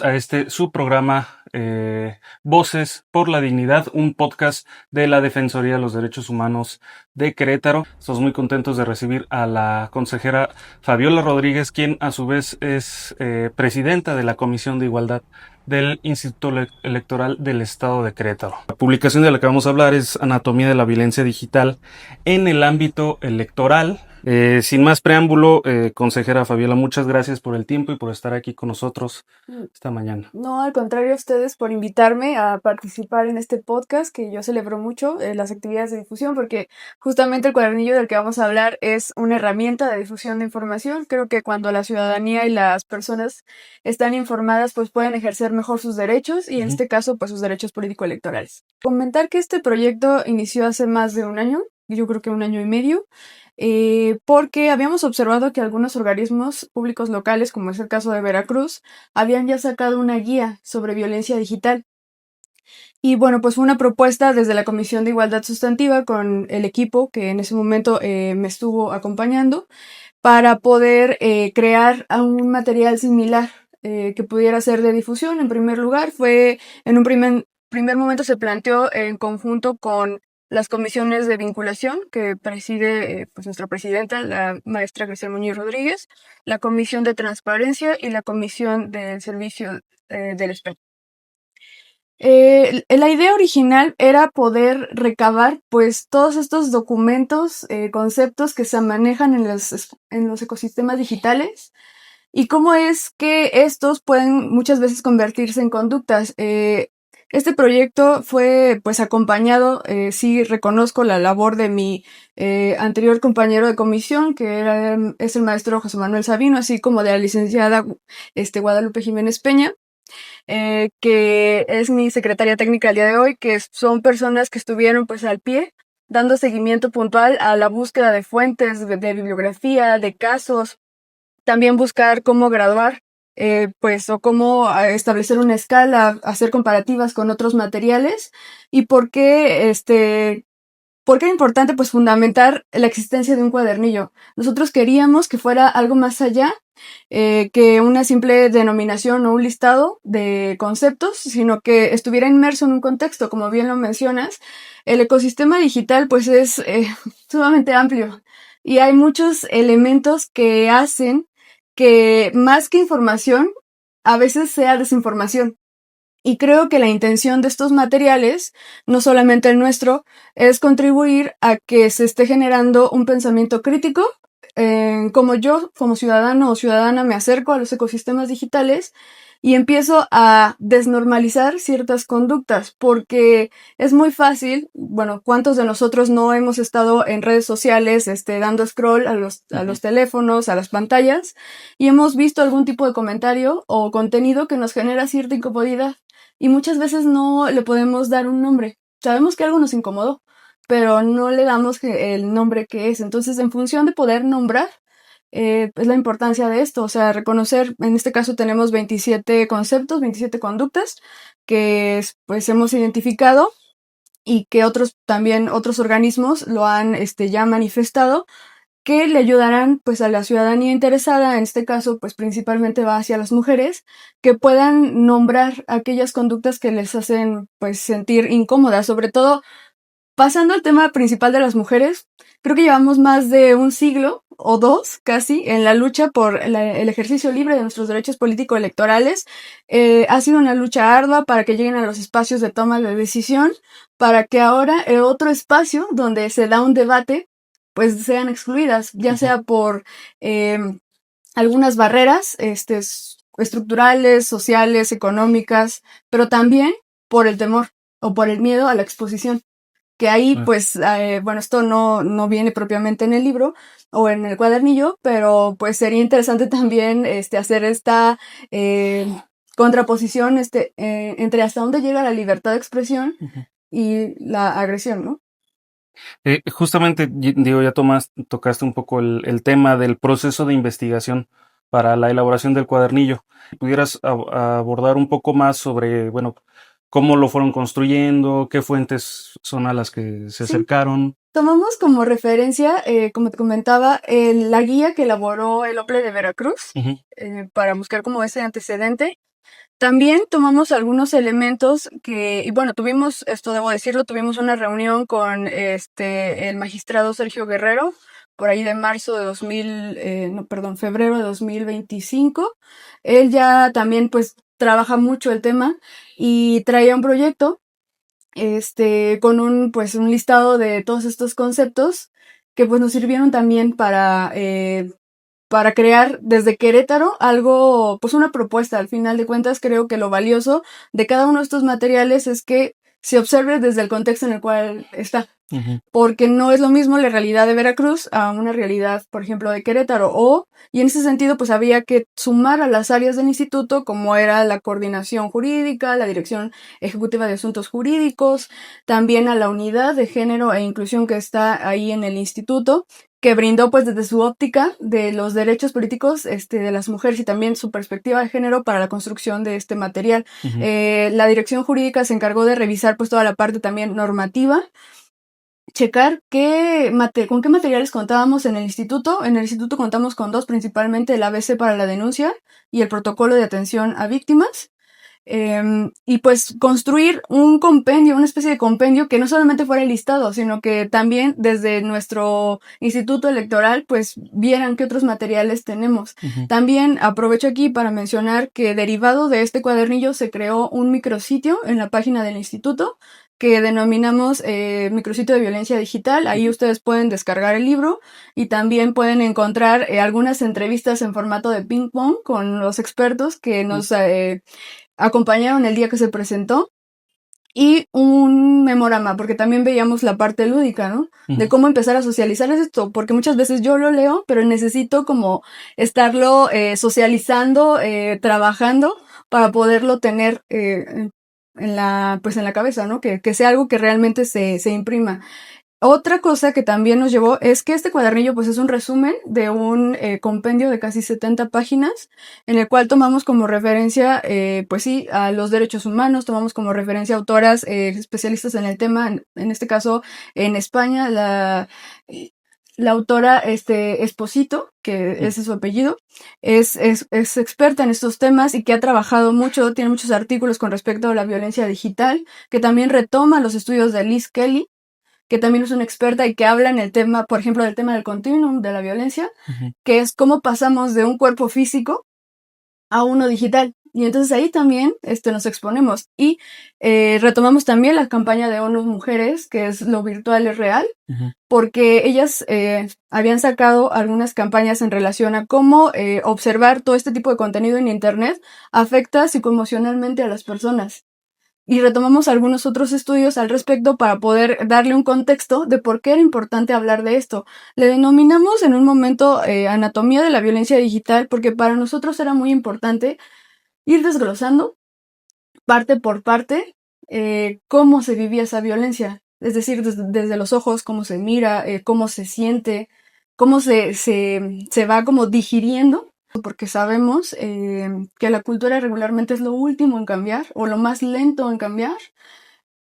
bienvenidos a su programa Voces por la Dignidad, un podcast de la Defensoría de los Derechos Humanos de Querétaro. Estamos muy contentos de recibir a la consejera Fabiola Rodríguez, quien a su vez es presidenta de la Comisión de Igualdad del Instituto Electoral del Estado de Querétaro. La publicación de la que vamos a hablar es Anatomía de la Violencia Digital en el ámbito electoral. Sin más preámbulo, consejera Fabiola, muchas gracias por el tiempo y por estar aquí con nosotros esta mañana. No, al contrario, a ustedes por invitarme a participar en este podcast, que yo celebro mucho las actividades de difusión, porque justamente el cuadernillo del que vamos a hablar es una herramienta de difusión de información. Creo que cuando la ciudadanía y las personas están informadas, pues pueden ejercer mejor sus derechos y en este caso, pues sus derechos político-electorales. Comentar que este proyecto inició hace más de un año, yo creo que un año y medio, porque habíamos observado que algunos organismos públicos locales, como es el caso de Veracruz, habían ya sacado una guía sobre violencia digital. Y bueno, pues fue una propuesta desde la Comisión de Igualdad Sustantiva con el equipo que en ese momento me estuvo acompañando para poder crear un material similar que pudiera ser de difusión. En primer lugar, en un primer momento se planteó en conjunto con las comisiones de vinculación que preside pues nuestra presidenta, la maestra Graciela Muñiz Rodríguez, la comisión de transparencia y la comisión del servicio del espejo. La idea original era poder recabar pues todos estos documentos, conceptos que se manejan en los ecosistemas digitales y cómo es que estos pueden muchas veces convertirse en conductas. Este proyecto fue pues acompañado, sí reconozco la labor de mi anterior compañero de comisión, es el maestro José Manuel Sabino, así como de la licenciada Guadalupe Jiménez Peña. Que es mi secretaria técnica el día de hoy, que son personas que estuvieron pues al pie, dando seguimiento puntual a la búsqueda de fuentes, de bibliografía, de casos, también buscar cómo graduar, pues, o cómo establecer una escala, hacer comparativas con otros materiales, y ¿por qué es importante pues fundamentar la existencia de un cuadernillo? Nosotros queríamos que fuera algo más allá que una simple denominación o un listado de conceptos, sino que estuviera inmerso en un contexto, como bien lo mencionas. El ecosistema digital pues es sumamente amplio y hay muchos elementos que hacen que más que información, a veces sea desinformación. Y creo que la intención de estos materiales, no solamente el nuestro, es contribuir a que se esté generando un pensamiento crítico. Como yo, como ciudadano o ciudadana, me acerco a los ecosistemas digitales y empiezo a desnormalizar ciertas conductas, porque es muy fácil, bueno, ¿cuántos de nosotros no hemos estado en redes sociales, dando scroll a los teléfonos, a las pantallas, y hemos visto algún tipo de comentario o contenido que nos genera cierta incomodidad? Y muchas veces no le podemos dar un nombre. Sabemos que algo nos incomodó, pero no le damos el nombre que es. Entonces, en función de poder nombrar, es la importancia de esto. O sea, reconocer, en este caso tenemos 27 conceptos, 27 conductas que pues hemos identificado y que otros organismos lo han ya manifestado, que le ayudarán pues a la ciudadanía interesada, en este caso pues principalmente va hacia las mujeres, que puedan nombrar aquellas conductas que les hacen pues sentir incómodas, sobre todo pasando al tema principal de las mujeres. Creo que llevamos más de un siglo o dos casi en la lucha por el ejercicio libre de nuestros derechos político-electorales. Ha sido una lucha ardua para que lleguen a los espacios de toma de decisión, para que ahora el otro espacio donde se da un debate pues sean excluidas, ya sea por algunas barreras estructurales, sociales, económicas, pero también por el temor o por el miedo a la exposición. Que ahí, pues, bueno, esto no viene propiamente en el libro o en el cuadernillo, pero pues sería interesante también hacer esta contraposición entre hasta dónde llega la libertad de expresión y la agresión, ¿no? Justamente, digo, ya tocaste un poco el tema del proceso de investigación para la elaboración del cuadernillo. ¿Pudieras abordar un poco más sobre, bueno, cómo lo fueron construyendo, qué fuentes son a las que se acercaron? Tomamos como referencia, como te comentaba, la guía que elaboró el OPLE de Veracruz para buscar como ese antecedente. También tomamos algunos elementos y bueno, tuvimos, esto debo decirlo, tuvimos una reunión con el magistrado Sergio Guerrero, por ahí de marzo de no, perdón, febrero de 2025. Él ya también pues trabaja mucho el tema y traía un proyecto, con pues un listado de todos estos conceptos que pues nos sirvieron también para crear desde Querétaro algo, pues una propuesta. Al final de cuentas, creo que lo valioso de cada uno de estos materiales es que se observe desde el contexto en el cual está. Ujú. Porque no es lo mismo la realidad de Veracruz a una realidad, por ejemplo, de Querétaro. Y en ese sentido, pues había que sumar a las áreas del instituto, como era la coordinación jurídica, la dirección ejecutiva de asuntos jurídicos, también a la unidad de género e inclusión que está ahí en el instituto, que brindó pues desde su óptica de los derechos políticos de las mujeres y también su perspectiva de género para la construcción de este material. Ujú. La dirección jurídica se encargó de revisar pues toda la parte también normativa, checar con qué materiales contábamos en el instituto. En el instituto contamos con dos, principalmente el ABC para la denuncia y el protocolo de atención a víctimas. Y pues construir un compendio, una especie de compendio que no solamente fuera el listado, sino que también desde nuestro instituto electoral pues vieran qué otros materiales tenemos. Ujú. También aprovecho aquí para mencionar que derivado de este cuadernillo se creó un micrositio en la página del instituto que denominamos micrositio de violencia digital. Ahí ustedes pueden descargar el libro y también pueden encontrar algunas entrevistas en formato de ping pong con los expertos que nos acompañaron el día que se presentó, y un memorama, porque también veíamos la parte lúdica, ¿no? De Ujú. cómo empezar a socializar esto, porque muchas veces yo lo leo, pero necesito como estarlo socializando, trabajando para poderlo tener pues en la cabeza, ¿no? Que sea algo que realmente se imprima. Otra cosa que también nos llevó es que este cuadernillo pues es un resumen de un compendio de casi 70 páginas en el cual tomamos como referencia pues sí a los derechos humanos, tomamos como referencia autoras especialistas en el tema, en este caso en España la autora Esposito, que Ujú. ese es su apellido, es experta en estos temas y que ha trabajado mucho, tiene muchos artículos con respecto a la violencia digital, que también retoma los estudios de Liz Kelly, que también es una experta y que habla en el tema, por ejemplo, del tema del continuum de la violencia, Ujú. que es cómo pasamos de un cuerpo físico a uno digital. Y entonces ahí también nos exponemos y retomamos también la campaña de ONU Mujeres, que es lo virtual es real, Ujú. porque ellas habían sacado algunas campañas en relación a cómo observar todo este tipo de contenido en Internet afecta psicoemocionalmente a las personas, y retomamos algunos otros estudios al respecto para poder darle un contexto de por qué era importante hablar de esto. Le denominamos en un momento anatomía de la violencia digital porque para nosotros era muy importante ir desglosando parte por parte cómo se vivía esa violencia. Es decir, desde los ojos, cómo se mira, cómo se siente, cómo se va como digiriendo, porque sabemos que la cultura regularmente es lo último en cambiar o lo más lento en cambiar,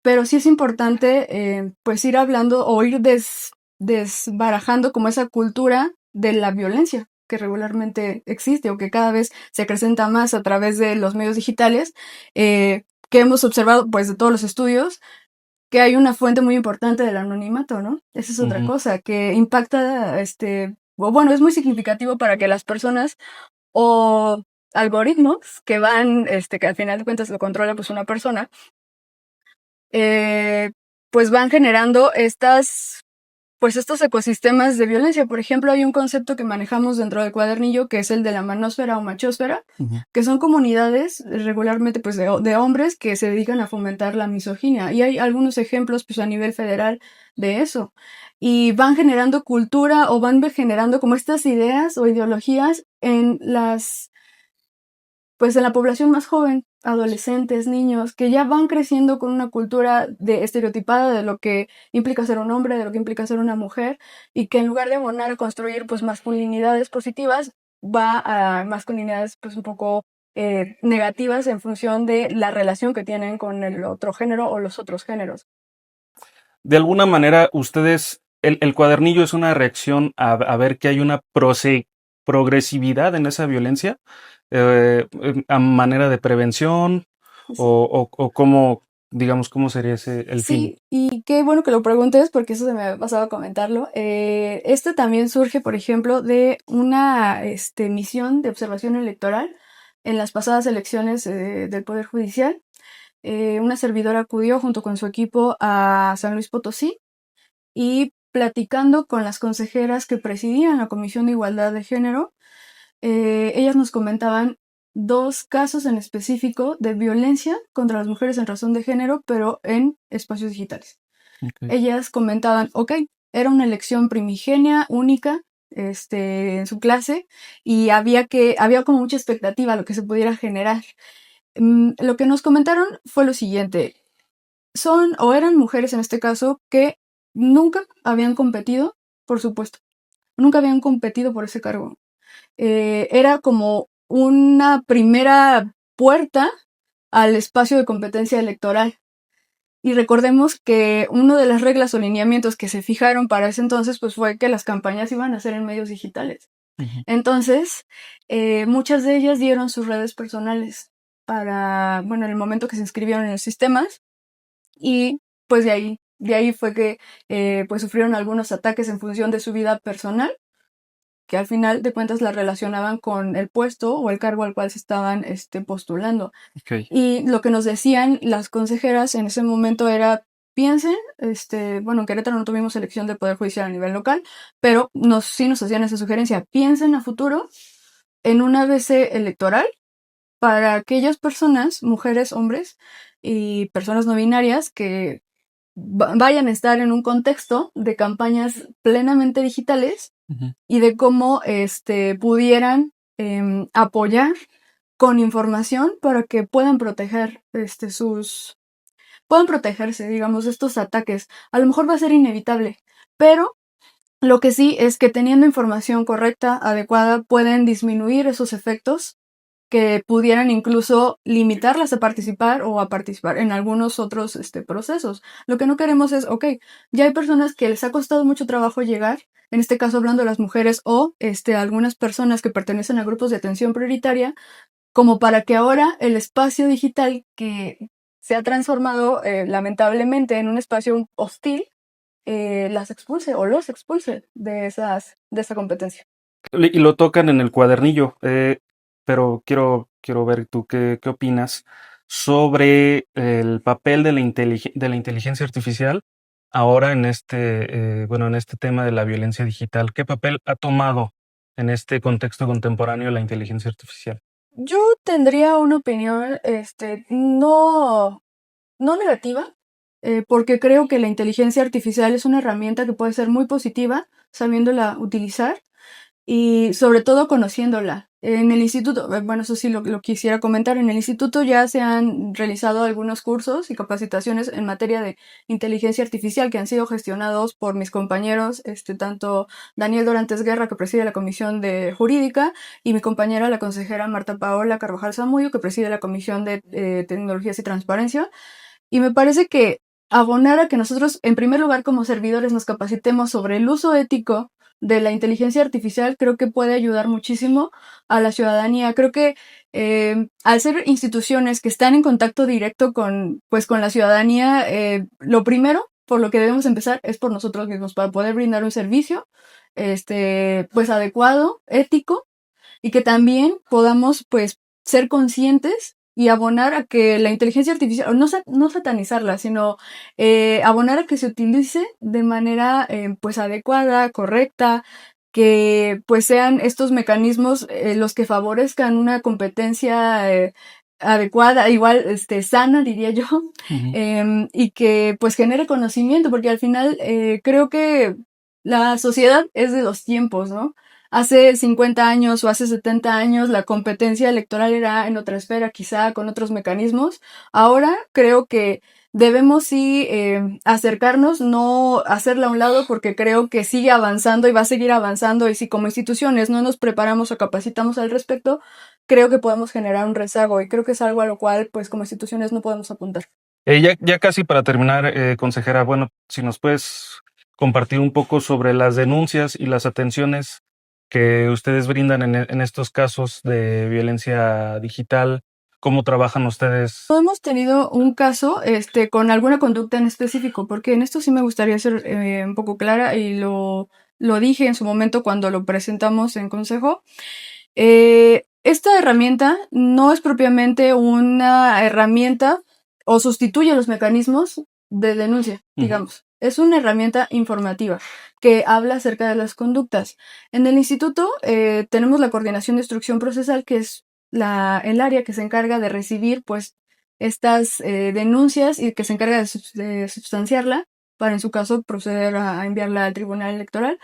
pero sí es importante pues ir hablando o ir desbarajando como esa cultura de la violencia que regularmente existe o que cada vez se acrecenta más a través de los medios digitales, que hemos observado pues de todos los estudios que hay una fuente muy importante del anonimato, ¿no? Esa es otra Ujú. cosa que impacta, o bueno, es muy significativo para que las personas o algoritmos que van, que al final de cuentas lo controla pues una persona, eh, pues van generando pues estos ecosistemas de violencia. Por ejemplo, hay un concepto que manejamos dentro del cuadernillo que es el de la manósfera o machósfera, Ujú. que son comunidades regularmente pues de hombres que se dedican a fomentar la misoginia. Y hay algunos ejemplos pues a nivel federal de eso. Y van generando cultura o van generando como estas ideas o ideologías pues en la población más joven, adolescentes, niños, que ya van creciendo con una cultura de estereotipada de lo que implica ser un hombre, de lo que implica ser una mujer, y que en lugar de abonar a construir pues masculinidades positivas, va a masculinidades pues un poco negativas en función de la relación que tienen con el otro género o los otros géneros. De alguna manera, ustedes, el cuadernillo es una reacción a ver que hay una progresividad en esa violencia. a manera de prevención o cómo, digamos, cómo sería el fin. Sí, y qué bueno que lo preguntes porque eso se me ha pasado a comentarlo. Este también surge, por ejemplo, de una misión de observación electoral en las pasadas elecciones del Poder Judicial. Una servidora acudió junto con su equipo a San Luis Potosí y platicando con las consejeras que presidían la Comisión de Igualdad de Género, ellas nos comentaban dos casos en específico de violencia contra las mujeres en razón de género, pero en espacios digitales. Okay. Ellas comentaban, ok, era una elección primigenia, única, en su clase, y había como mucha expectativa a lo que se pudiera generar. Lo que nos comentaron fue lo siguiente, son o eran mujeres en este caso que nunca habían competido, por supuesto, nunca habían competido por ese cargo. Era como una primera puerta al espacio de competencia electoral. Y recordemos que una de las reglas o lineamientos que se fijaron para ese entonces pues fue que las campañas iban a ser en medios digitales. Ujú. Entonces, muchas de ellas dieron sus redes personales para, bueno, en el momento que se inscribieron en los sistemas y pues de ahí fue que pues sufrieron algunos ataques en función de su vida personal que al final de cuentas la relacionaban con el puesto o el cargo al cual se estaban postulando. Ok. Y lo que nos decían las consejeras en ese momento era, piensen, bueno, en Querétaro no tuvimos elección del Poder Judicial a nivel local, pero sí nos hacían esa sugerencia, piensen a futuro en un ABC electoral para aquellas personas, mujeres, hombres y personas no binarias que vayan a estar en un contexto de campañas plenamente digitales Ujú. y de cómo pudieran apoyar con información para que puedan proteger puedan protegerse, digamos, de estos ataques. A lo mejor va a ser inevitable, pero lo que sí es que teniendo información correcta, adecuada, pueden disminuir esos efectos que pudieran incluso limitarlas a participar o a participar en algunos otros procesos. Lo que no queremos es, ok, ya hay personas que les ha costado mucho trabajo llegar, en este caso hablando de las mujeres o algunas personas que pertenecen a grupos de atención prioritaria, como para que ahora el espacio digital que se ha transformado lamentablemente en un espacio hostil, las expulse o los expulse de esa competencia. Y lo tocan en el cuadernillo, pero quiero ver tú qué opinas sobre el papel de de la inteligencia artificial ahora en bueno, en este tema de la violencia digital. ¿Qué papel ha tomado en este contexto contemporáneo la inteligencia artificial? Yo tendría una opinión, no negativa, porque creo que la inteligencia artificial es una herramienta que puede ser muy positiva, sabiéndola utilizar y sobre todo conociéndola. En el instituto, bueno, eso sí lo quisiera comentar, en el instituto ya se han realizado algunos cursos y capacitaciones en materia de inteligencia artificial que han sido gestionados por mis compañeros, tanto Daniel Dorantes Guerra, que preside la Comisión de Jurídica, y mi compañera, la consejera Marta Paola Carvajal Zamudio, que preside la Comisión de Tecnologías y Transparencia. Y me parece que abonar a que nosotros, en primer lugar, como servidores, nos capacitemos sobre el uso ético de la inteligencia artificial, creo que puede ayudar muchísimo a la ciudadanía. Creo que al ser instituciones que están en contacto directo pues, con la ciudadanía, lo primero por lo que debemos empezar es por nosotros mismos, para poder brindar un servicio pues adecuado, ético, y que también podamos pues ser conscientes y abonar a que la inteligencia artificial, no satanizarla, sino abonar a que se utilice de manera pues adecuada, correcta, que pues sean estos mecanismos los que favorezcan una competencia adecuada, igual sana, diría yo, Ujú. y que pues genere conocimiento, porque al final creo que la sociedad es de los tiempos, ¿no? Hace 50 años o hace 70 años la competencia electoral era en otra esfera, quizá con otros mecanismos. Ahora creo que debemos sí acercarnos, no hacerla a un lado porque creo que sigue avanzando y va a seguir avanzando y si como instituciones no nos preparamos o capacitamos al respecto, creo que podemos generar un rezago y creo que es algo a lo cual pues como instituciones no podemos apuntar. Ya casi para terminar, consejera, bueno, si nos puedes compartir un poco sobre las denuncias y las atenciones que ustedes brindan en estos casos de violencia digital? ¿Cómo trabajan ustedes? No hemos tenido un caso con alguna conducta en específico, porque en esto sí me gustaría ser un poco clara y lo dije en su momento cuando lo presentamos en consejo. Esta herramienta no es propiamente una herramienta o sustituye los mecanismos de denuncia, digamos. Es una herramienta informativa que habla acerca de las conductas. En el instituto tenemos la coordinación de instrucción procesal, que es el área que se encarga de recibir pues estas denuncias y que se encarga de sustanciarla para en su caso proceder a enviarla al tribunal electoral.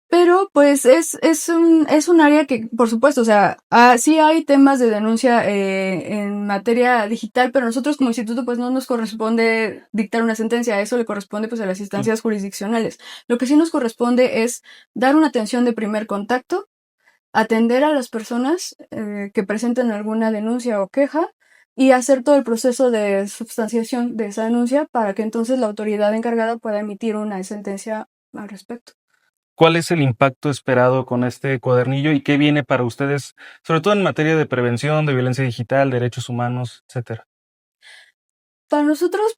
Pero pues es un área que, por supuesto, o sea, sí hay temas de denuncia en materia digital, pero nosotros como instituto pues no nos corresponde dictar una sentencia, eso le corresponde pues a las instancias jurisdiccionales. Lo que sí nos corresponde es dar una atención de primer contacto, atender a las personas que presenten alguna denuncia o queja y hacer todo el proceso de substanciación de esa denuncia para que entonces la autoridad encargada pueda emitir una sentencia al respecto. ¿Cuál es el impacto esperado con este cuadernillo y qué viene para ustedes, sobre todo en materia de prevención, de violencia digital, derechos humanos, etcétera? Para nosotros,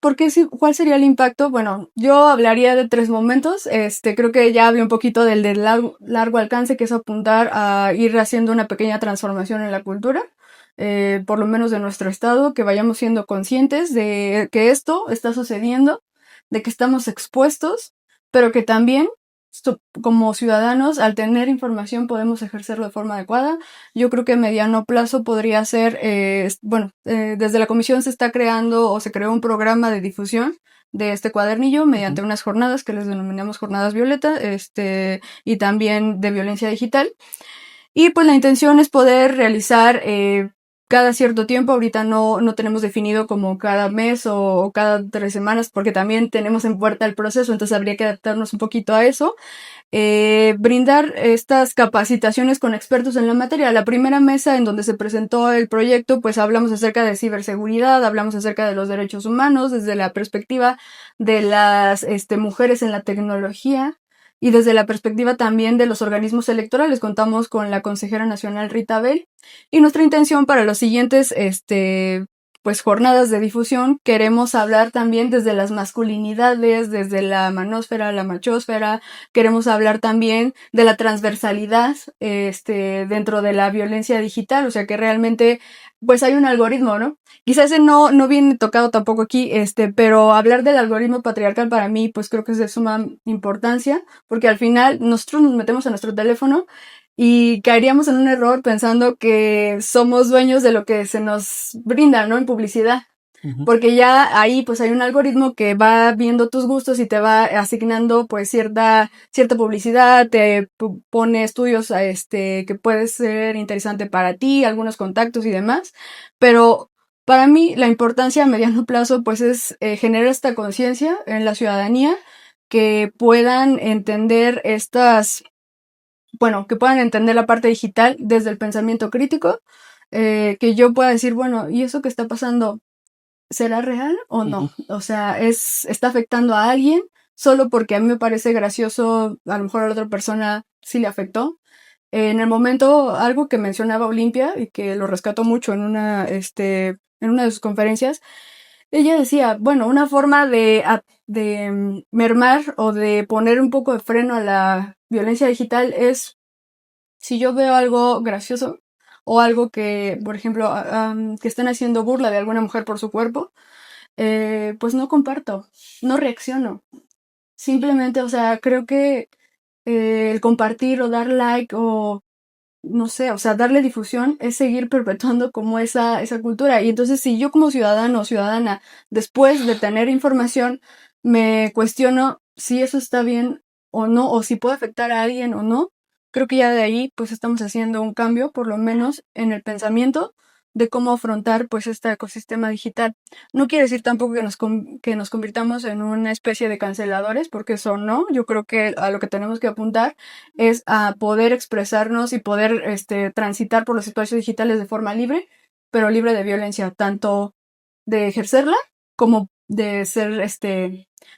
¿cuál sería el impacto? Bueno, yo hablaría de 3 momentos. Creo que ya hablé un poquito del de largo alcance, que es apuntar a ir haciendo una pequeña transformación en la cultura, por lo menos de nuestro estado, que vayamos siendo conscientes de que esto está sucediendo, de que estamos expuestos, pero que también como ciudadanos, al tener información, podemos ejercerlo de forma adecuada. Yo creo que a mediano plazo podría ser, desde la comisión se está creando o se creó un programa de difusión de este cuadernillo mediante unas jornadas que les denominamos jornadas violeta, y también de violencia digital. Y pues la intención es poder realizar cada cierto tiempo, ahorita no tenemos definido como cada mes o cada 3 semanas, porque también tenemos en puerta el proceso, entonces habría que adaptarnos un poquito a eso. Brindar estas capacitaciones con expertos en la materia. La primera mesa en donde se presentó el proyecto, pues hablamos acerca de ciberseguridad, hablamos acerca de los derechos humanos desde la perspectiva de las mujeres en la tecnología y desde la perspectiva también de los organismos electorales. Contamos con la consejera nacional Rita Bell y nuestra intención para los siguientes pues jornadas de difusión, queremos hablar también desde las masculinidades, desde la manósfera, la machósfera, queremos hablar también de la transversalidad dentro de la violencia digital, o sea que realmente pues hay un algoritmo, ¿no? Quizás ese no viene tocado tampoco aquí, pero hablar del algoritmo patriarcal para mí pues creo que es de suma importancia, porque al final nosotros nos metemos a nuestro teléfono y caeríamos en un error pensando que somos dueños de lo que se nos brinda, ¿no? En publicidad. Porque ya ahí pues hay un algoritmo que va viendo tus gustos y te va asignando pues cierta publicidad, te pone estudios que puede ser interesante para ti, algunos contactos y demás. Pero para mí la importancia a mediano plazo pues es generar esta conciencia en la ciudadanía, que puedan entender que puedan entender la parte digital desde el pensamiento crítico, que yo pueda decir, bueno, ¿y eso que está pasando será real o no? O sea, está afectando a alguien solo porque a mí me parece gracioso, a lo mejor a la otra persona sí le afectó. En el momento, algo que mencionaba Olimpia y que lo rescató mucho en una de sus conferencias, ella decía, bueno, una forma de mermar o de poner un poco de freno a la violencia digital es si yo veo algo gracioso o algo que, por ejemplo, que están haciendo burla de alguna mujer por su cuerpo, pues no comparto, no reacciono. Simplemente, o sea, creo que el compartir o dar like o no sé, o sea, darle difusión es seguir perpetuando como esa cultura. Y entonces, si yo como ciudadano o ciudadana, después de tener información, me cuestiono si eso está bien o no, o si puede afectar a alguien o no, creo que ya de ahí, pues estamos haciendo un cambio, por lo menos en el pensamiento de cómo afrontar, pues, este ecosistema digital. No quiere decir tampoco que nos convirtamos en una especie de canceladores, porque eso no. Yo creo que a lo que tenemos que apuntar es a poder expresarnos y poder transitar por los espacios digitales de forma libre, pero libre de violencia, tanto de ejercerla como de ser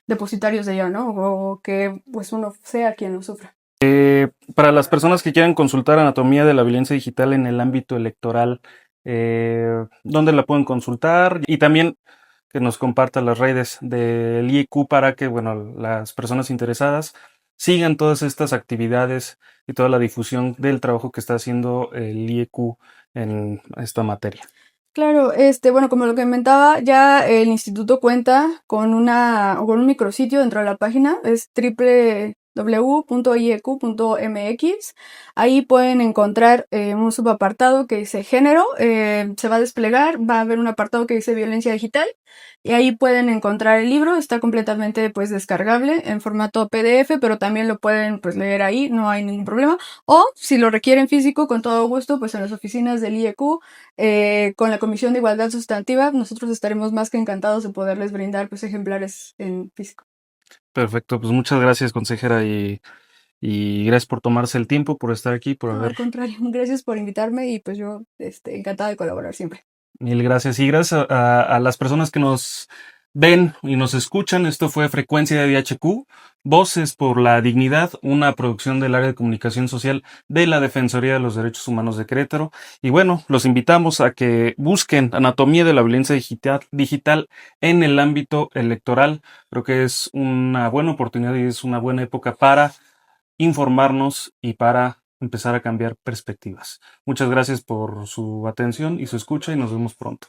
depositarios de ella, ¿no? O que pues uno sea quien lo sufra. Para las personas que quieran consultar anatomía de la violencia digital en el ámbito electoral, ¿dónde la pueden consultar? Y también que nos comparta las redes del IEQ para que, bueno, las personas interesadas sigan todas estas actividades y toda la difusión del trabajo que está haciendo el IEQ en esta materia. Claro, bueno, como lo que comentaba, ya el instituto cuenta con con un micrositio dentro de la página, es www.ieq.mx. Ahí pueden encontrar un subapartado que dice género, se va a desplegar, va a haber un apartado que dice violencia digital, y ahí pueden encontrar el libro, está completamente pues descargable en formato PDF, pero también lo pueden pues leer ahí, no hay ningún problema. O si lo requieren físico, con todo gusto, pues en las oficinas del IEQ con la Comisión de Igualdad Sustantiva, nosotros estaremos más que encantados de poderles brindar pues ejemplares en físico. Perfecto, pues muchas gracias, consejera, y gracias por tomarse el tiempo, por estar aquí, por No, al haber. contrario, gracias por invitarme y pues yo encantada de colaborar siempre. Mil gracias. Y gracias a las personas que nos ven y nos escuchan. Esto fue Frecuencia de DHQ, Voces por la Dignidad, una producción del área de comunicación social de la Defensoría de los Derechos Humanos de Querétaro. Y bueno, los invitamos a que busquen Anatomía de la Violencia Digital en el ámbito electoral. Creo que es una buena oportunidad y es una buena época para informarnos y para empezar a cambiar perspectivas. Muchas gracias por su atención y su escucha y nos vemos pronto.